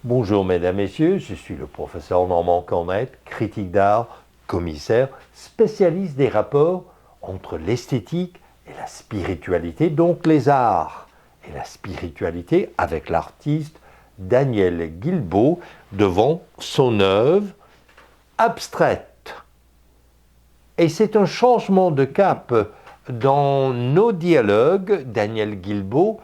Bonjour mesdames, messieurs, je suis le professeur Normand Cornette, critique d'art, commissaire, spécialiste des rapports entre l'esthétique et la spiritualité, donc les arts et la spiritualité avec l'artiste Daniel Guilbeault devant son œuvre abstraite. Et c'est un changement de cap dans nos dialogues, Daniel Guilbeault.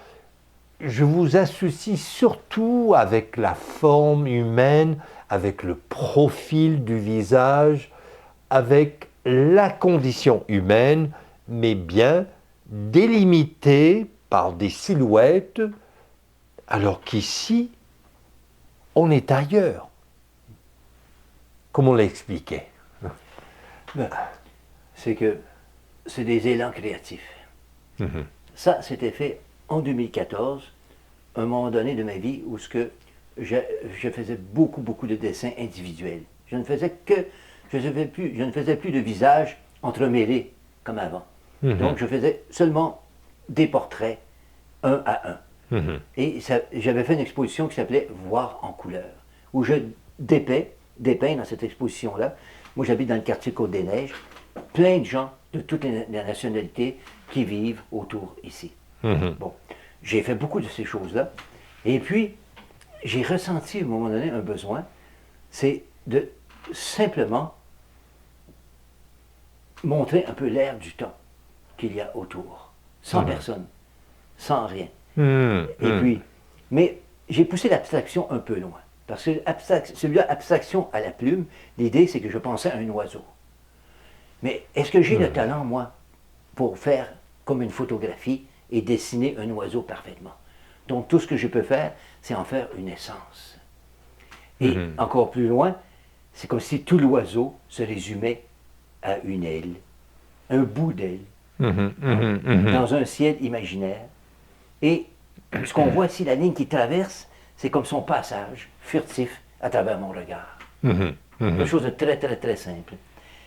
Je vous associe surtout avec la forme humaine, avec le profil du visage, avec la condition humaine, mais bien délimitée par des silhouettes, alors qu'ici, on est ailleurs. Comment l'expliquer? C'est que c'est des élans créatifs. Ça, c'était fait en 2014, à un moment donné de ma vie où je faisais beaucoup de dessins individuels. Je ne faisais plus de visage entremêlés comme avant. Donc, je faisais seulement des portraits, un à un. Et j'avais fait une exposition qui s'appelait Voir en couleur, où je dépeins dans cette exposition-là. Moi, j'habite dans le quartier Côte-des-Neiges, plein de gens de toutes les nationalités qui vivent autour ici. Bon, j'ai fait beaucoup de ces choses-là. Et puis, j'ai ressenti à un moment donné un besoin, c'est de simplement montrer un peu l'air du temps qu'il y a autour, sans personne, sans rien. Et puis, mais j'ai poussé l'abstraction un peu loin. Parce que celui-là, abstraction à la plume, l'idée c'est que je pensais à un oiseau. Mais est-ce que j'ai le talent, moi, pour faire comme une photographie et dessiner un oiseau parfaitement? Donc tout ce que je peux faire, c'est en faire une essence. Et encore plus loin, c'est comme si tout l'oiseau se résumait à une aile, un bout d'aile, dans un ciel imaginaire. Et ce qu'on voit ici, la ligne qui traverse, c'est comme son passage furtif à travers mon regard. Quelque chose de très simple.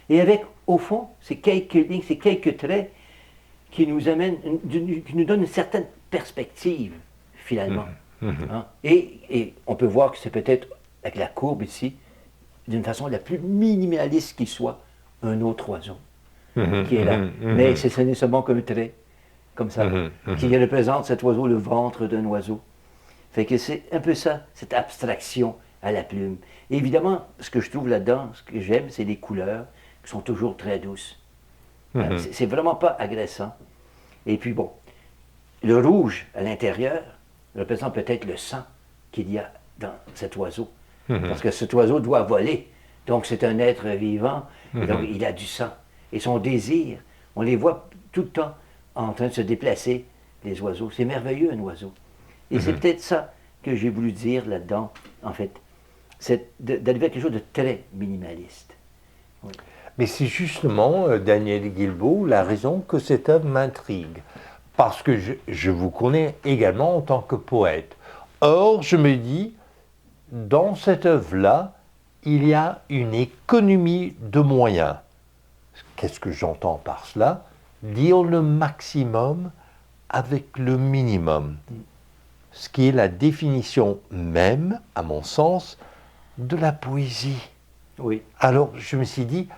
Et avec, au fond, ces quelques lignes, ces quelques traits qui nous amènent, qui nous donnent une certaine perspective, finalement. Hein? Et on peut voir que c'est peut-être, avec la courbe ici, d'une façon la plus minimaliste qui soit, un autre oiseau qui est là. Mais ce n'est seulement qu'un trait, comme ça, qui représente cet oiseau, le ventre d'un oiseau. Fait que c'est un peu ça, cette abstraction à la plume. Et évidemment, ce que je trouve là-dedans, ce que j'aime, c'est les couleurs qui sont toujours très douces. C'est vraiment pas agressant. Et puis bon, le rouge à l'intérieur représente peut-être le sang qu'il y a dans cet oiseau. Parce que cet oiseau doit voler. Donc c'est un être vivant, et donc il a du sang. Et son désir, on les voit tout le temps en train de se déplacer, les oiseaux. C'est merveilleux, un oiseau. Et c'est peut-être ça que j'ai voulu dire là-dedans, en fait. C'est d'arriver à quelque chose de très minimaliste. Oui. Mais c'est justement, Daniel Guilbeault, la raison que cette œuvre m'intrigue. Parce que je vous connais également en tant que poète. Or, je me dis, dans cette œuvre-là, il y a une économie de moyens. Qu'est-ce que j'entends par cela? Dire le maximum avec le minimum. Ce qui est la définition même, à mon sens, de la poésie. Oui. Alors, je me suis dit,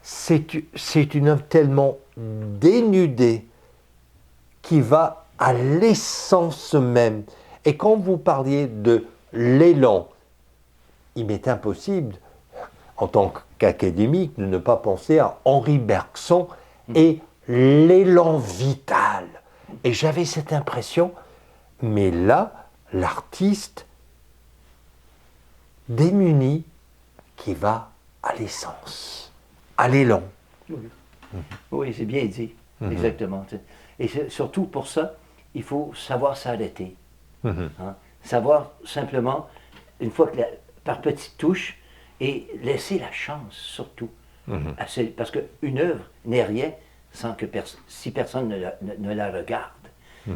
c'est une œuvre tellement dénudée qui va à l'essence même. Et quand vous parliez de l'élan, il m'est impossible, en tant qu'académique, de ne pas penser à Henri Bergson et l'élan vital. Et j'avais cette impression, mais là, l'artiste démuni qui va à l'essence, à l'élan. Oui, c'est bien dit, exactement. Et surtout pour ça, il faut savoir s'arrêter. Hein? Savoir simplement, une fois que par petites touches, et laisser la chance surtout. Parce qu'une œuvre n'est rien sans que si personne ne la regarde.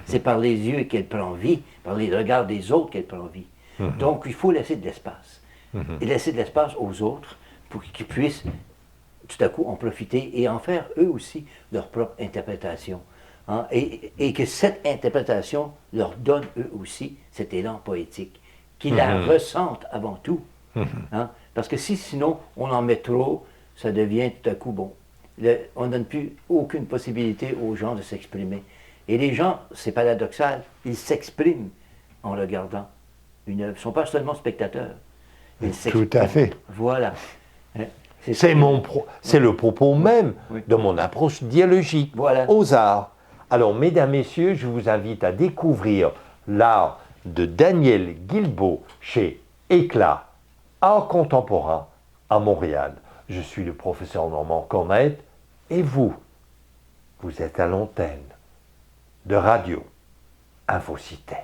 C'est par les yeux qu'elle prend vie, par les regards des autres qu'elle prend vie. Donc il faut laisser de l'espace. Et laisser de l'espace aux autres pour qu'ils puissent tout à coup en profiter et en faire eux aussi leur propre interprétation. Hein? Et que cette interprétation leur donne eux aussi cet élan poétique qu'ils la ressentent avant tout. Hein? Parce que si sinon on en met trop, ça devient tout à coup bon. On ne donne plus aucune possibilité aux gens de s'exprimer. Et les gens, c'est paradoxal, ils s'expriment en regardant une œuvre. Ils ne sont pas seulement spectateurs. Ils s'expriment. Tout à fait. Voilà. C'est le propos même de mon approche dialogique aux arts. Alors, mesdames, messieurs, je vous invite à découvrir l'art de Daniel Guilbeault chez Éclat, Art contemporain à Montréal. Je suis le professeur Normand Cornette et vous êtes à l'antenne de Radio Infocité.